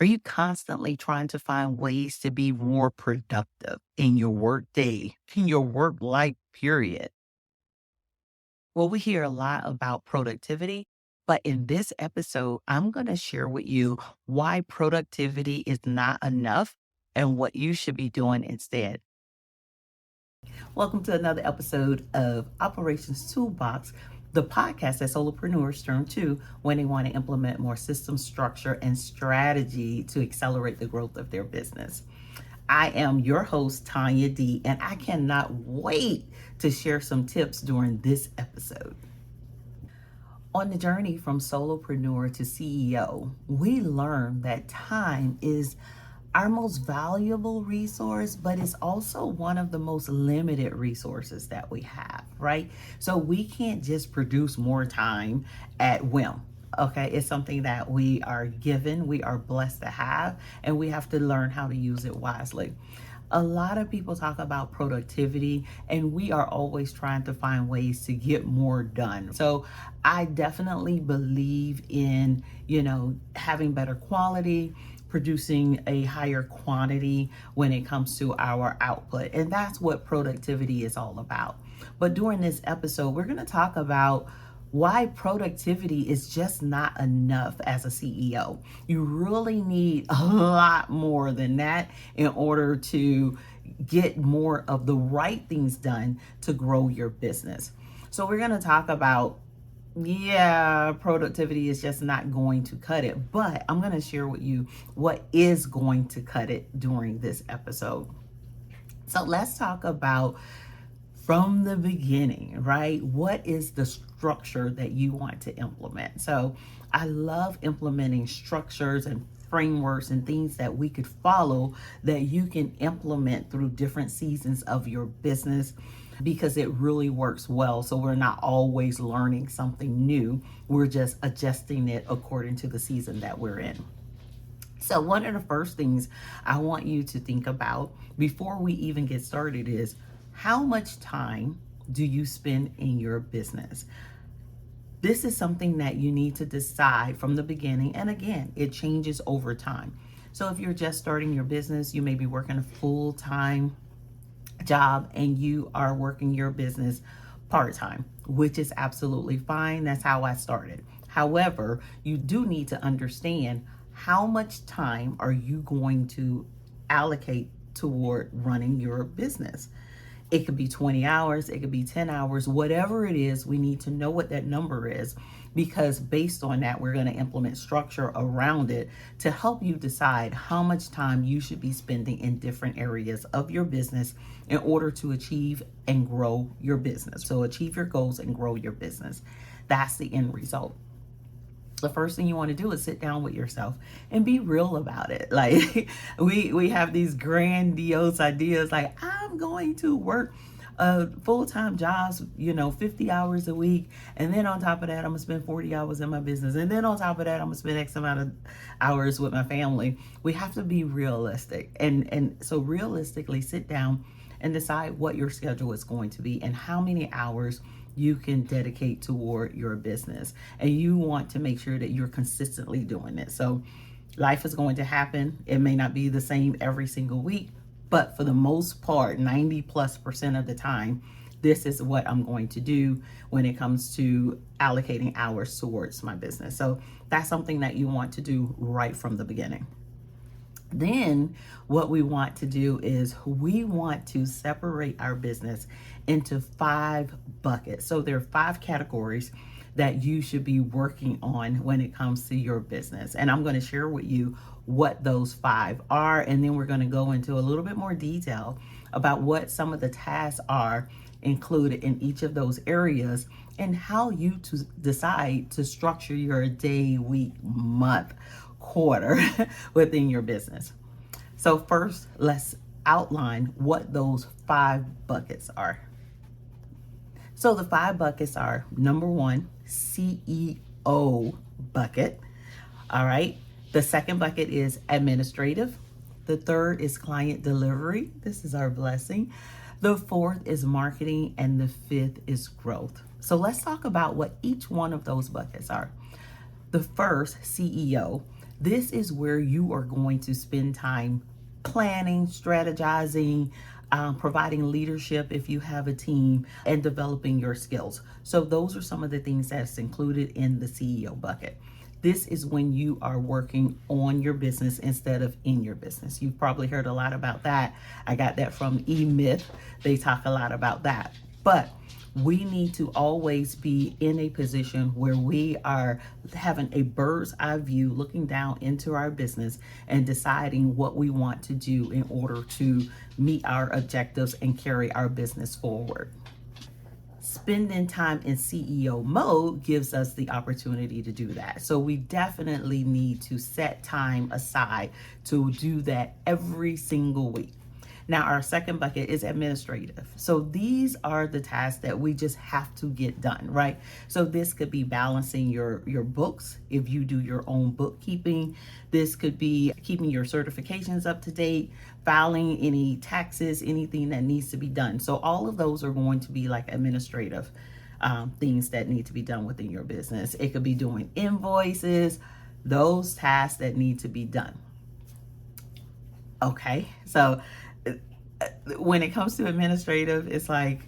Are you constantly trying to find ways to be more productive in your work day, in your work life period? Well, we hear a lot about productivity, but in this episode, I'm going to share with you why productivity is not enough and what you should be doing instead. Welcome to another episode of Operations Toolbox, the podcast that solopreneurs turn to when they want to implement more system structure and strategy to accelerate the growth of their business. I am your host, Tanya D, and I cannot wait to share some tips during this episode. On the journey from solopreneur to CEO, we learn that time is our most valuable resource, but it's also one of the most limited resources that we have, right? So we can't just produce more time at whim. Okay, it's something that we are given, we are blessed to have, and we have to learn how to use it wisely. A lot of people talk about productivity, and we are always trying to find ways to get more done. So I definitely believe in, having better quality, producing a higher quantity when it comes to our output. And that's what productivity is all about. But during this episode, we're going to talk about why productivity is just not enough as a CEO. You really need a lot more than that in order to get more of the right things done to grow your business. So we're going to talk about productivity is just not going to cut it, but I'm going to share with you what is going to cut it during this episode. So let's talk about from the beginning, right? What is the structure that you want to implement? So I love implementing structures and frameworks and things that we could follow that you can implement through different seasons of your business because it really works well. So we're not always learning something new. We're just adjusting it according to the season that we're in. So one of the first things I want you to think about before we even get started is how much time do you spend in your business? This is something that you need to decide from the beginning. And again, it changes over time. So if you're just starting your business, you may be working a full-time job and you are working your business part-time, which is absolutely fine. That's how I started. However, you do need to understand how much time are you going to allocate toward running your business. It could be 20 hours, it could be 10 hours, whatever it is, we need to know what that number is because based on that, we're going to implement structure around it to help you decide how much time you should be spending in different areas of your business in order to achieve and grow your business. So achieve your goals and grow your business. That's the end result. The first thing you want to do is sit down with yourself and be real about it. Like we have these grandiose ideas like I'm going to work full-time jobs, 50 hours a week. And then on top of that, I'm gonna spend 40 hours in my business. And then on top of that, I'm gonna spend X amount of hours with my family. We have to be realistic. And so realistically sit down and decide what your schedule is going to be and how many hours you can dedicate toward your business. And you want to make sure that you're consistently doing it. So life is going to happen. It may not be the same every single week, but for the most part, 90+% of the time, this is what I'm going to do when it comes to allocating hours towards my business. So that's something that you want to do right from the beginning. Then what we want to do is we want to separate our business into 5 buckets. So there are 5 categories that you should be working on when it comes to your business. And I'm going to share with you what those 5 are. And then we're going to go into a little bit more detail about what some of the tasks are included in each of those areas and how you to decide to structure your day, week, month, quarter within your business. So first, let's outline what those 5 buckets are. So the 5 buckets are number 1, CEO bucket. All right. The second bucket is administrative. The third is client delivery. This is our blessing. The fourth is marketing, and the fifth is growth. So let's talk about what each one of those buckets are. The first, CEO. This is where you are going to spend time planning, strategizing, providing leadership if you have a team, and developing your skills. So, those are some of the things that's included in the CEO bucket. This is when you are working on your business instead of in your business. You've probably heard a lot about that. I got that from E Myth. They talk a lot about that. But we need to always be in a position where we are having a bird's eye view, looking down into our business and deciding what we want to do in order to meet our objectives and carry our business forward. Spending time in CEO mode gives us the opportunity to do that. So we definitely need to set time aside to do that every single week. Now, our second bucket is administrative. So these are the tasks that we just have to get done, right? So this could be balancing your books if you do your own bookkeeping. This could be keeping your certifications up to date, filing any taxes, anything that needs to be done. So all of those are going to be like administrative things that need to be done within your business. It could be doing invoices, those tasks that need to be done. Okay, so when it comes to administrative, it's like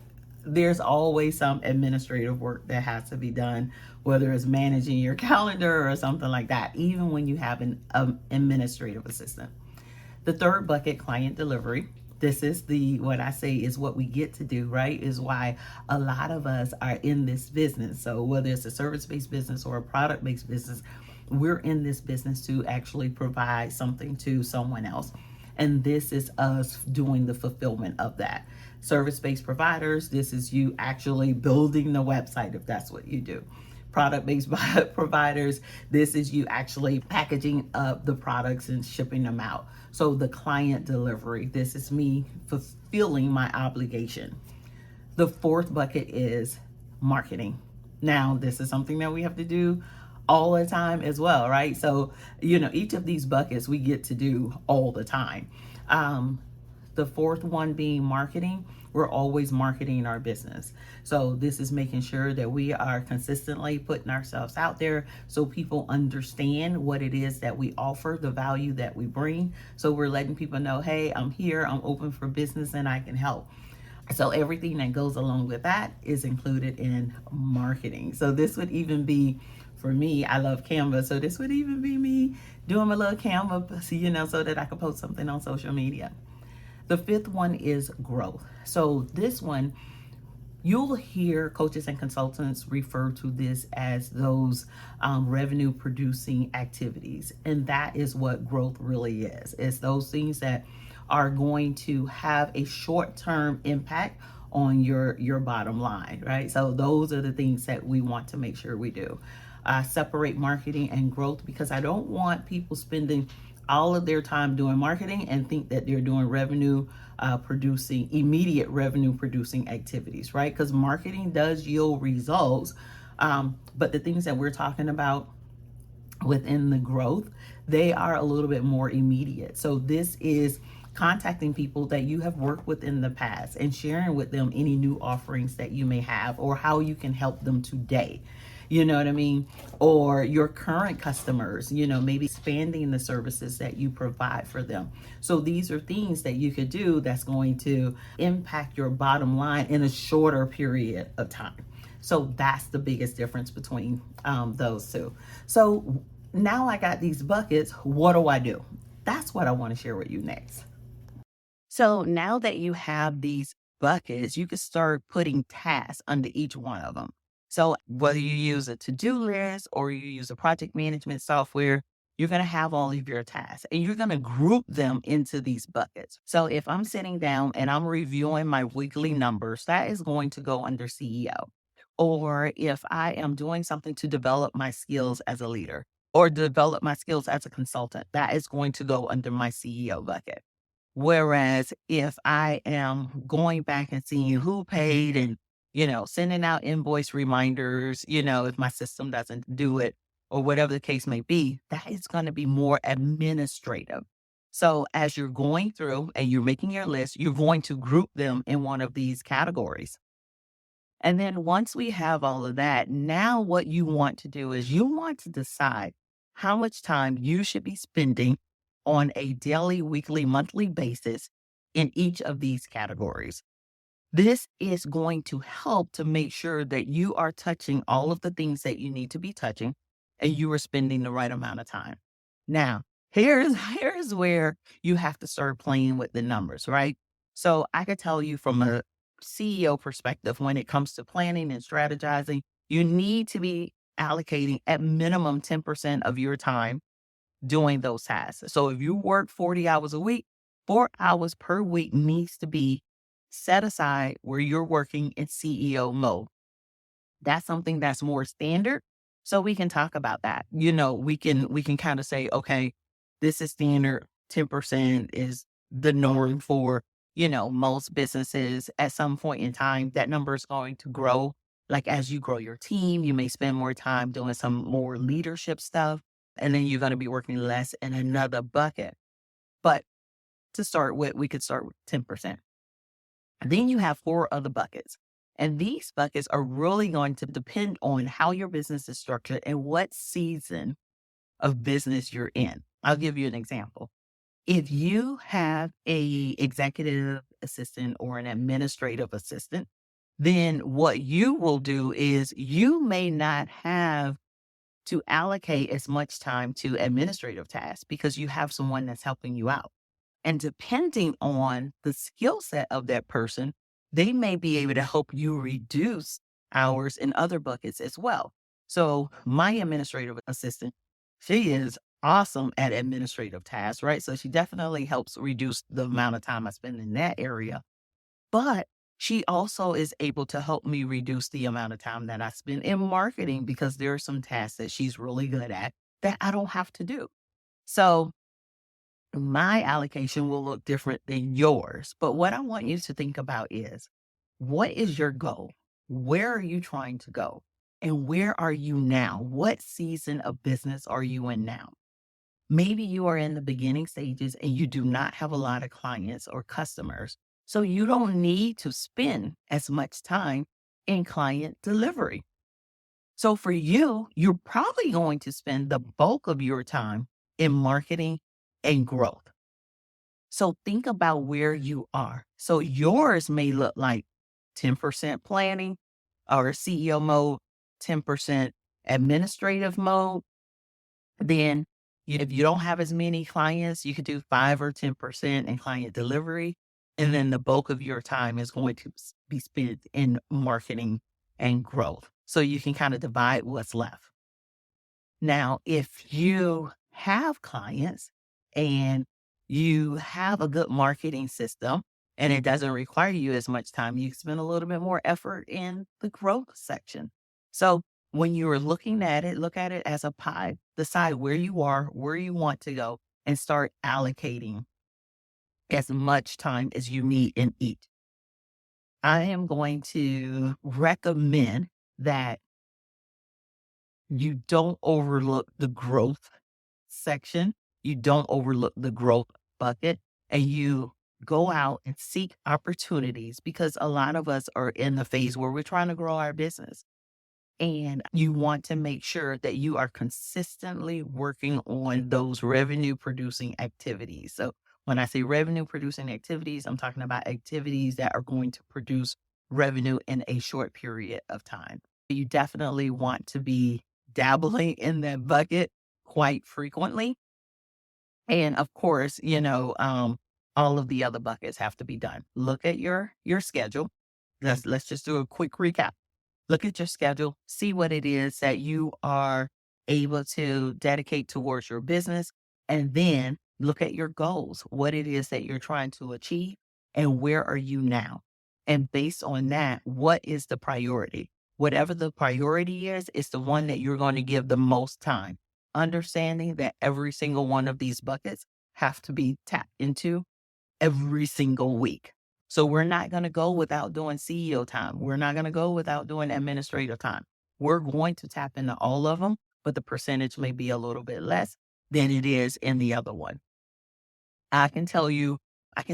there's always some administrative work that has to be done, whether it's managing your calendar or something like that, even when you have an administrative assistant. The third bucket, client delivery. This is what I say is what we get to do, right? Is why a lot of us are in this business. So whether it's a service-based business or a product-based business, we're in this business to actually provide something to someone else. And this is us doing the fulfillment of that. Service-based providers, this is you actually building the website if that's what you do. Product-based providers, this is you actually packaging up the products and shipping them out. So the client delivery, this is me fulfilling my obligation. The fourth bucket is marketing. Now, this is something that we have to do all the time as well, right? So, each of these buckets we get to do all the time. The fourth one being marketing. We're always marketing our business. So this is making sure that we are consistently putting ourselves out there so people understand what it is that we offer, the value that we bring. So we're letting people know, hey, I'm here, I'm open for business, and I can help. So everything that goes along with that is included in marketing. So this would even be, for me, I love Canva. So this would even be me doing my little Canva, so that I could post something on social media. The fifth one is growth. So this one, you'll hear coaches and consultants refer to this as those revenue producing activities. And that is what growth really is. It's those things that are going to have a short-term impact on your bottom line, right? So those are the things that we want to make sure we do. Separate marketing and growth, because I don't want people spending all of their time doing marketing and think that they're doing immediate revenue producing activities, right? Because marketing does yield results. But the things that we're talking about within the growth, they are a little bit more immediate. So this is contacting people that you have worked with in the past and sharing with them any new offerings that you may have or how you can help them today. You know what I mean? Or your current customers, maybe expanding the services that you provide for them. So these are things that you could do that's going to impact your bottom line in a shorter period of time. So that's the biggest difference between those two. So now I got these buckets. What do I do? That's what I want to share with you next. So now that you have these buckets, you can start putting tasks under each one of them. So whether you use a to-do list or you use a project management software, you're going to have all of your tasks and you're going to group them into these buckets. So if I'm sitting down and I'm reviewing my weekly numbers, that is going to go under CEO. Or if I am doing something to develop my skills as a leader or develop my skills as a consultant, that is going to go under my CEO bucket. Whereas if I am going back and seeing who paid and, sending out invoice reminders, if my system doesn't do it or whatever the case may be, that is going to be more administrative. So as you're going through and you're making your list, you're going to group them in one of these categories. And then once we have all of that, now what you want to do is you want to decide how much time you should be spending on a daily, weekly, monthly basis in each of these categories. This is going to help to make sure that you are touching all of the things that you need to be touching and you are spending the right amount of time. Now, here's where you have to start playing with the numbers, right? So I could tell you from a CEO perspective, when it comes to planning and strategizing, you need to be allocating at minimum 10% of your time doing those tasks. So if you work 40 hours a week, 4 hours per week needs to be set aside where you're working in CEO mode. That's something that's more standard. So we can talk about that. We can kind of say, okay, this is standard. 10% is the norm for, most businesses. At some point in time, that number is going to grow. Like as you grow your team, you may spend more time doing some more leadership stuff, and then you're going to be working less in another bucket. But to start with, we could start with 10%. Then you have four other buckets. And these buckets are really going to depend on how your business is structured and what season of business you're in. I'll give you an example. If you have a executive assistant or an administrative assistant, then what you will do is you may not have to allocate as much time to administrative tasks because you have someone that's helping you out. And depending on the skill set of that person, they may be able to help you reduce hours in other buckets as well. So my administrative assistant, she is awesome at administrative tasks, right? So she definitely helps reduce the amount of time I spend in that area. But she also is able to help me reduce the amount of time that I spend in marketing because there are some tasks that she's really good at that I don't have to do. So my allocation will look different than yours. But what I want you to think about is, what is your goal? Where are you trying to go? And where are you now? What season of business are you in now? Maybe you are in the beginning stages and you do not have a lot of clients or customers. So you don't need to spend as much time in client delivery. So for you, you're probably going to spend the bulk of your time in marketing and growth. So think about where you are. So yours may look like 10% planning or CEO mode, 10% administrative mode. Then if you don't have as many clients, you could do 5 or 10% in client delivery. And then the bulk of your time is going to be spent in marketing and growth. So you can kind of divide what's left. Now, if you have clients and you have a good marketing system and it doesn't require you as much time, you can spend a little bit more effort in the growth section. So when you're looking at it, look at it as a pie. Decide where you are, where you want to go, and start allocating as much time as you need in each. I am going to recommend that you don't overlook the growth section. You don't overlook the growth bucket, and you go out and seek opportunities, because a lot of us are in the phase where we're trying to grow our business. And you want to make sure that you are consistently working on those revenue producing activities. So when I say revenue producing activities, I'm talking about activities that are going to produce revenue in a short period of time. You definitely want to be dabbling in that bucket quite frequently. And of course, all of the other buckets have to be done. Look at your schedule. Let's just do a quick recap. Look at your schedule, see what it is that you are able to dedicate towards your business, and then look at your goals, what it is that you're trying to achieve, and where are you now? And based on that, what is the priority? Whatever the priority is, it's the one that you're going to give the most time. Understanding that every single one of these buckets have to be tapped into every single week. So we're not going to go without doing CEO time. We're not going to go without doing administrative time. We're going to tap into all of them, but the percentage may be a little bit less than it is in the other one. I can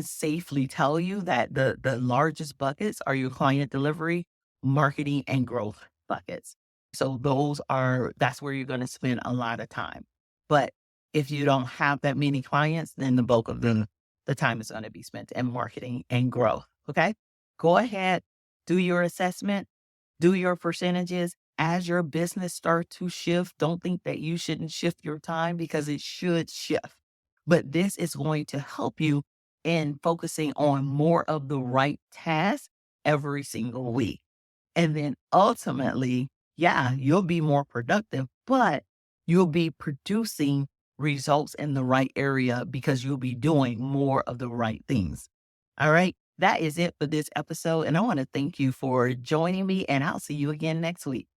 safely tell you that the largest buckets are your client delivery, marketing, and growth buckets. So that's where you're going to spend a lot of time. But if you don't have that many clients, then the bulk of the time is going to be spent in marketing and growth. Okay. Go ahead, do your assessment, do your percentages. As your business starts to shift, don't think that you shouldn't shift your time because it should shift. But this is going to help you in focusing on more of the right tasks every single week. And then ultimately, yeah, you'll be more productive, but you'll be producing results in the right area because you'll be doing more of the right things. All right. That is it for this episode. And I want to thank you for joining me, and I'll see you again next week.